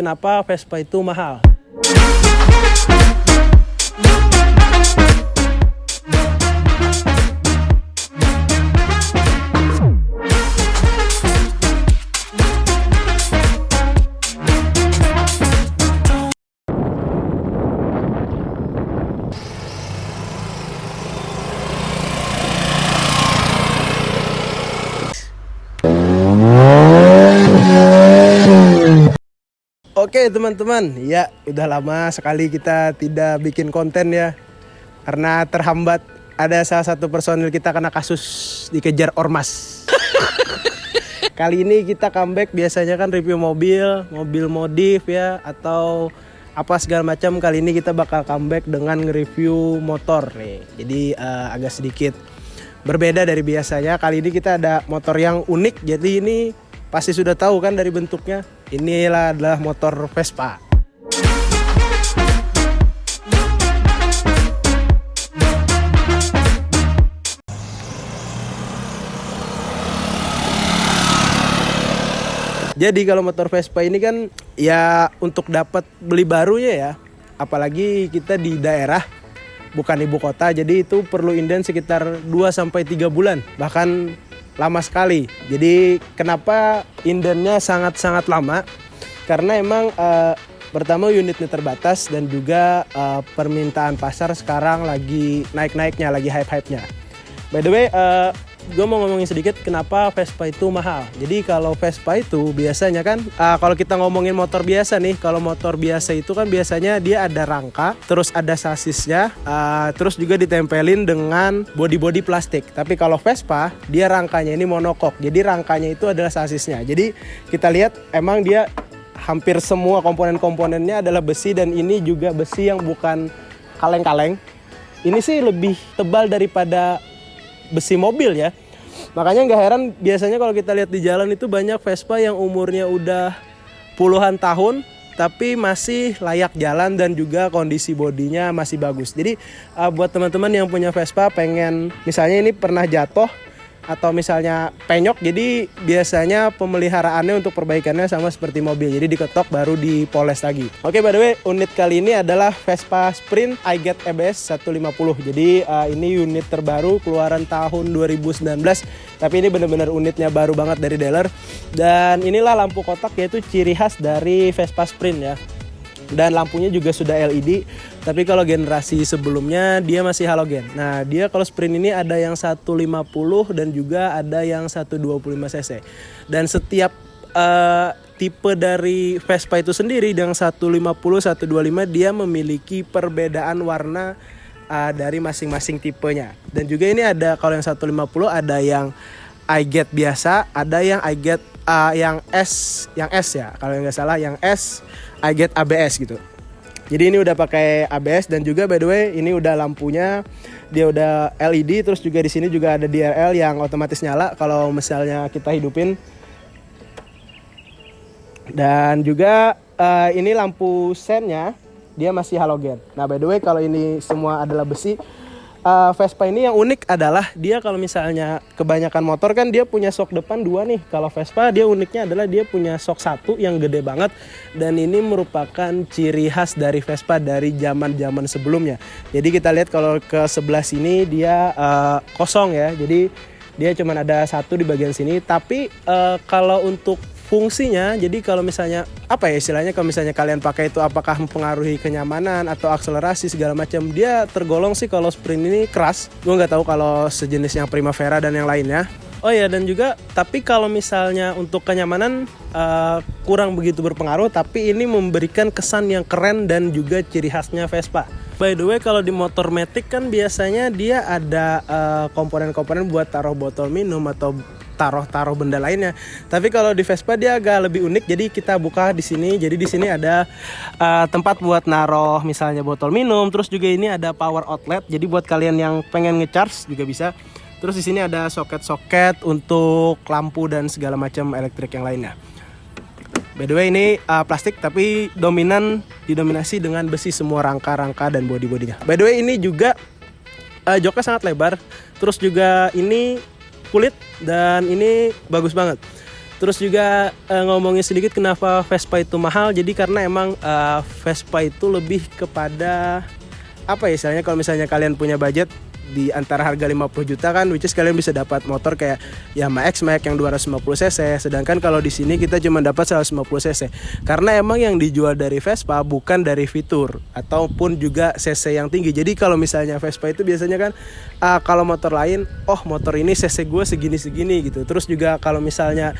kenapa Vespa itu mahal. Oke teman-teman, ya udah lama sekali kita tidak bikin konten ya, karena terhambat ada salah satu personil kita kena kasus dikejar ormas. Kali ini kita comeback, biasanya kan review mobil modif ya atau apa segala macam. Kali ini kita bakal comeback dengan nge-review motor nih. Jadi agak sedikit berbeda dari biasanya. Kali ini kita ada motor yang unik, jadi ini pasti sudah tahu kan dari bentuknya. Inilah adalah motor Vespa. Jadi kalau motor Vespa ini kan ya untuk dapat beli barunya ya, apalagi kita di daerah bukan ibu kota, jadi itu perlu inden sekitar 2-3 bulan, bahkan lama sekali. Jadi kenapa indennya sangat-sangat lama? Karena emang pertama unitnya terbatas dan juga permintaan pasar sekarang lagi naik-naiknya, lagi hype-hypenya. By the way, gue mau ngomongin sedikit kenapa Vespa itu mahal. Jadi kalau Vespa itu biasanya kan kalau kita ngomongin motor biasa nih, kalau motor biasa itu kan biasanya dia ada rangka, terus ada sasisnya, terus juga ditempelin dengan body plastik. Tapi kalau Vespa dia rangkanya ini monokok, jadi rangkanya itu adalah sasisnya. Jadi kita lihat emang dia hampir semua komponen-komponennya adalah besi, dan ini juga besi yang bukan kaleng-kaleng. Ini sih lebih tebal daripada besi mobil ya. Makanya nggak heran biasanya kalau kita lihat di jalan itu banyak Vespa yang umurnya udah puluhan tahun tapi masih layak jalan dan juga kondisi bodinya masih bagus. Jadi buat teman-teman yang punya Vespa pengen misalnya ini pernah jatuh atau misalnya penyok, jadi biasanya pemeliharaannya untuk perbaikannya sama seperti mobil, jadi diketok baru dipoles lagi. Oke, by the way, unit kali ini adalah Vespa Sprint iGet ABS 150. Jadi ini unit terbaru keluaran tahun 2019, tapi ini benar-benar unitnya baru banget dari dealer. Dan inilah lampu kotak, yaitu ciri khas dari Vespa Sprint ya. Dan lampunya juga sudah LED, tapi kalau generasi sebelumnya dia masih halogen. Nah, dia kalau Sprint ini ada yang 150 dan juga ada yang 125 cc. Dan setiap tipe dari Vespa itu sendiri, yang 150, 125 dia memiliki perbedaan warna dari masing-masing tipenya. Dan juga ini ada kalau yang 150 ada yang iGet biasa, ada yang iGet yang S ya, kalau nggak salah yang S iGet ABS gitu. Jadi ini udah pakai ABS, dan juga by the way ini udah lampunya dia udah LED, terus juga di sini juga ada DRL yang otomatis nyala kalau misalnya kita hidupin. Dan juga ini lampu sennya dia masih halogen. Nah, by the way kalau ini semua adalah besi. Vespa ini yang unik adalah dia kalau misalnya kebanyakan motor kan dia punya sok depan 2 nih. Kalau Vespa dia uniknya adalah dia punya sok 1 yang gede banget, dan ini merupakan ciri khas dari Vespa dari zaman-zaman sebelumnya. Jadi kita lihat kalau ke sebelah sini dia kosong ya. Jadi dia cuma ada 1 di bagian sini. Tapi kalau untuk fungsinya, jadi kalau misalnya apa ya istilahnya, kalau misalnya kalian pakai itu apakah mempengaruhi kenyamanan atau akselerasi segala macam, dia tergolong sih kalau Sprint ini keras. Gue nggak tahu kalau sejenis yang Primavera dan yang lainnya. Oh ya, dan juga tapi kalau misalnya untuk kenyamanan kurang begitu berpengaruh, tapi ini memberikan kesan yang keren dan juga ciri khasnya Vespa. By the way, kalau di motor Matic kan biasanya dia ada komponen-komponen buat taruh botol minum atau taruh benda lainnya. Tapi kalau di Vespa dia agak lebih unik. Jadi kita buka di sini. Jadi di sini ada tempat buat naruh misalnya botol minum. Terus juga ini ada power outlet. Jadi buat kalian yang pengen ngecharge juga bisa. Terus di sini ada soket-soket untuk lampu dan segala macam elektrik yang lainnya. By the way ini plastik tapi didominasi dengan besi semua rangka-rangka dan body-bodinya. By the way ini juga joknya sangat lebar. Terus juga ini kulit dan ini bagus banget. Terus juga ngomongin sedikit kenapa Vespa itu mahal. Jadi karena emang Vespa itu lebih kepada apa ya istilahnya, kalau misalnya kalian punya budget di antara harga 50 juta kan, which is kalian bisa dapat motor kayak Yamaha X-Max yang 250 cc, sedangkan kalau di sini kita cuma dapat 150 cc. Karena emang yang dijual dari Vespa bukan dari fitur ataupun juga cc yang tinggi. Jadi kalau misalnya Vespa itu biasanya kan kalau motor lain, oh motor ini cc gue segini-segini gitu. Terus juga kalau misalnya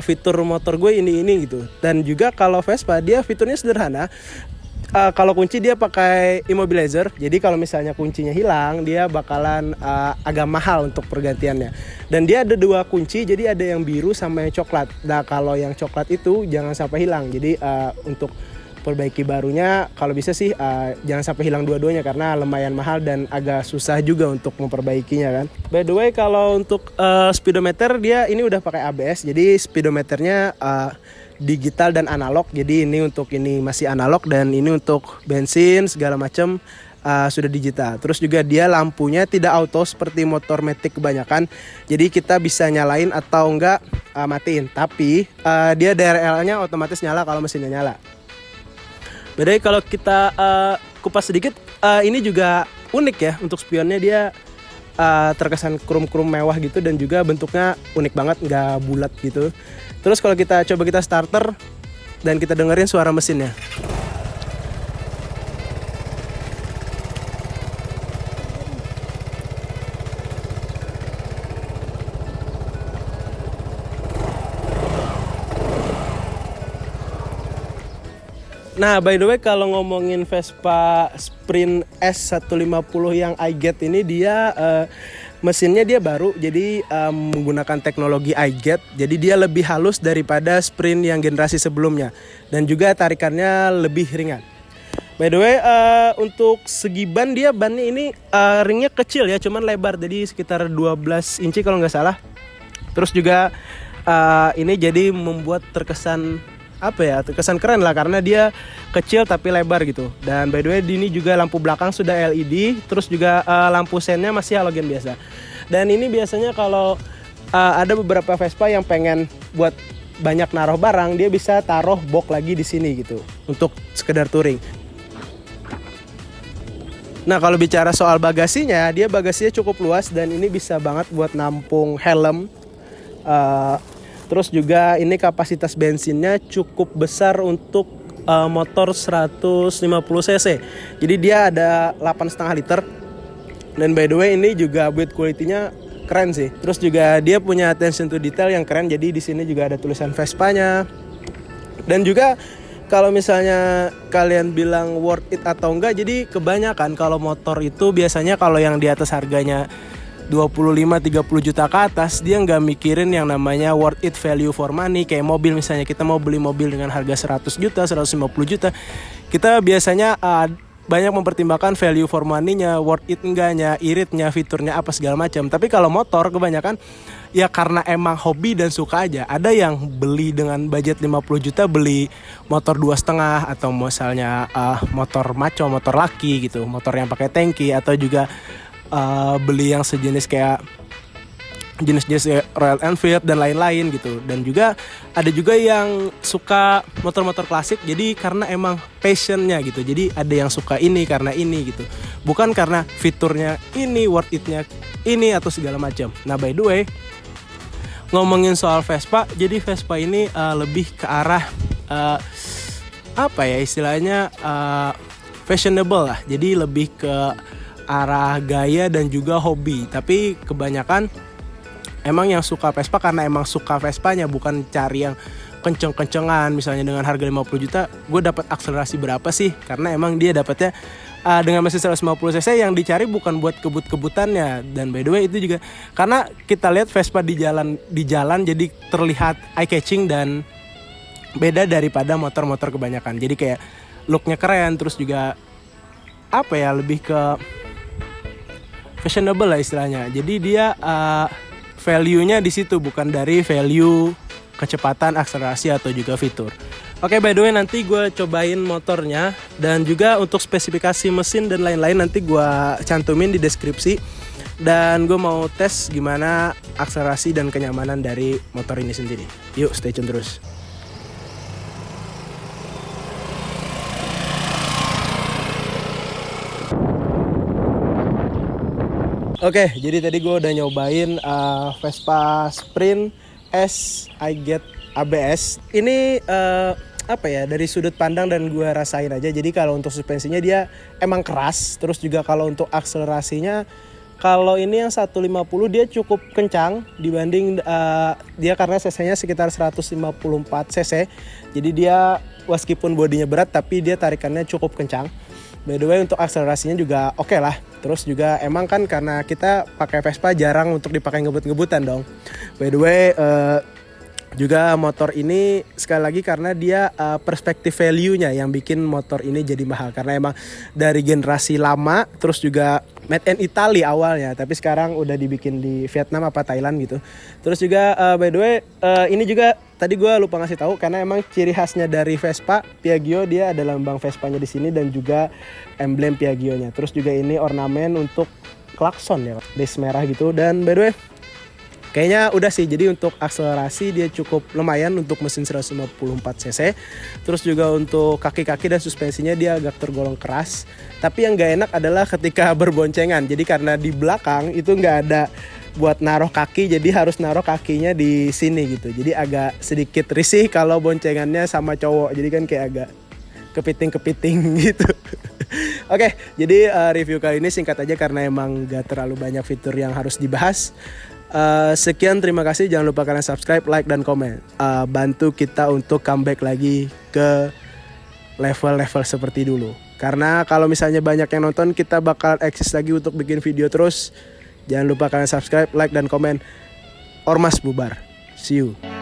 fitur motor gue ini gitu. Dan juga kalau Vespa dia fiturnya sederhana. Kalau kunci dia pakai immobilizer, jadi kalau misalnya kuncinya hilang dia bakalan agak mahal untuk pergantiannya. Dan dia ada 2 kunci, jadi ada yang biru sama yang coklat. Nah kalau yang coklat itu jangan sampai hilang. Jadi untuk perbaiki barunya kalau bisa sih jangan sampai hilang dua-duanya karena lumayan mahal dan agak susah juga untuk memperbaikinya kan. By the way kalau untuk speedometer dia ini udah pakai ABS, jadi speedometernya digital dan analog. Jadi ini untuk ini masih analog dan ini untuk bensin segala macam sudah digital. Terus juga dia lampunya tidak auto seperti motor Matic kebanyakan. Jadi kita bisa nyalain atau enggak matiin. Tapi dia DRL-nya otomatis nyala kalau mesinnya nyala. Beda kalau kita kupas sedikit, ini juga unik ya untuk spionnya, dia terkesan krum-krum mewah gitu dan juga bentuknya unik banget, nggak bulat gitu. Terus kalau kita coba starter dan kita dengerin suara mesinnya. Nah, by the way kalau ngomongin Vespa Sprint S150 yang iGet ini, dia mesinnya dia baru, jadi menggunakan teknologi iGet, jadi dia lebih halus daripada Sprint yang generasi sebelumnya dan juga tarikannya lebih ringan. By the way untuk segi ban, dia bannya ini ringnya kecil ya, cuman lebar, jadi sekitar 12 inci kalau nggak salah. Terus juga ini jadi membuat terkesan terkesan keren lah karena dia kecil tapi lebar gitu. Dan by the way ini juga lampu belakang sudah LED, terus juga lampu sennya masih halogen biasa. Dan ini biasanya kalau ada beberapa Vespa yang pengen buat banyak naruh barang, dia bisa taruh box lagi di sini gitu untuk sekedar touring. Nah kalau bicara soal bagasinya, dia bagasinya cukup luas dan ini bisa banget buat nampung helm. Terus juga ini kapasitas bensinnya cukup besar untuk motor 150 cc. Jadi dia ada 8,5 liter. Dan by the way ini juga build quality-nya keren sih. Terus juga dia punya attention to detail yang keren. Jadi di sini juga ada tulisan Vespa-nya. Dan juga kalau misalnya kalian bilang worth it atau enggak, jadi kebanyakan kalau motor itu biasanya kalau yang di atas harganya 25-30 juta ke atas, dia nggak mikirin yang namanya worth it value for money. Kayak mobil misalnya, kita mau beli mobil dengan harga 100 juta, 150 juta, kita biasanya banyak mempertimbangkan value for money-nya, worth it enggaknya, iritnya, fiturnya apa segala macam. Tapi kalau motor kebanyakan ya karena emang hobi dan suka aja. Ada yang beli dengan budget 50 juta beli motor 2,5 atau misalnya motor maco, motor laki gitu, motor yang pakai tangki, atau juga beli yang sejenis kayak jenis-jenis Royal Enfield dan lain-lain gitu. Dan juga ada juga yang suka motor-motor klasik, jadi karena emang passionnya gitu. Jadi ada yang suka ini karena ini gitu, bukan karena fiturnya ini, worth it-nya ini atau segala macam. Nah by the way ngomongin soal Vespa, jadi Vespa ini lebih ke arah istilahnya fashionable lah. Jadi lebih ke arah gaya dan juga hobi. Tapi kebanyakan emang yang suka Vespa karena emang suka Vespanya, bukan cari yang kenceng-kencengan. Misalnya dengan harga 50 juta gue dapat akselerasi berapa sih, karena emang dia dapatnya dengan mesin 150 cc yang dicari bukan buat kebut-kebutannya. Dan by the way itu juga karena kita lihat Vespa di jalan jadi terlihat eye catching dan beda daripada motor-motor kebanyakan. Jadi kayak looknya keren, terus juga lebih ke fashionable lah istilahnya. Jadi dia value-nya di situ, bukan dari value kecepatan, akselerasi atau juga fitur. Oke, by the way nanti gue cobain motornya dan juga untuk spesifikasi mesin dan lain-lain nanti gue cantumin di deskripsi. Dan gue mau tes gimana akselerasi dan kenyamanan dari motor ini sendiri. Yuk stay tune terus. Oke, jadi tadi gue udah nyobain Vespa Sprint S I Get ABS. Ini apa ya, dari sudut pandang dan gue rasain aja. Jadi kalau untuk suspensinya dia emang keras. Terus juga kalau untuk akselerasinya, kalau ini yang 150 dia cukup kencang dibanding dia karena cc-nya sekitar 154 cc. Jadi dia meskipun bodinya berat tapi dia tarikannya cukup kencang. By the way untuk akselerasinya juga oke lah. Terus juga emang kan karena kita pakai Vespa jarang untuk dipakai ngebut-ngebutan dong. By the way juga motor ini sekali lagi karena dia perspektif value-nya yang bikin motor ini jadi mahal. Karena emang dari generasi lama, terus juga made in Italy awalnya, tapi sekarang udah dibikin di Vietnam apa Thailand gitu. Terus juga by the way ini juga tadi gue lupa ngasih tahu karena emang ciri khasnya dari Vespa Piaggio dia ada lambang Vespanya di sini dan juga emblem Piaggio-nya. Terus juga ini ornamen untuk klakson ya, base merah gitu. Dan by the way kayaknya udah sih, jadi untuk akselerasi dia cukup lumayan untuk mesin 154 cc. Terus juga untuk kaki-kaki dan suspensinya dia agak tergolong keras. Tapi yang gak enak adalah ketika berboncengan. Jadi karena di belakang itu gak ada buat naruh kaki, jadi harus naruh kakinya di sini gitu. Jadi agak sedikit risih kalau boncengannya sama cowok. Jadi kan kayak agak kepiting-kepiting gitu. Oke, jadi review kali ini singkat aja karena emang gak terlalu banyak fitur yang harus dibahas. Sekian, terima kasih. Jangan lupa kalian subscribe, like, dan komen. Bantu kita untuk comeback lagi ke level-level seperti dulu. Karena kalau misalnya banyak yang nonton, kita bakal eksis lagi untuk bikin video terus. Jangan lupa kalian subscribe, like, dan komen. Ormas bubar. See you.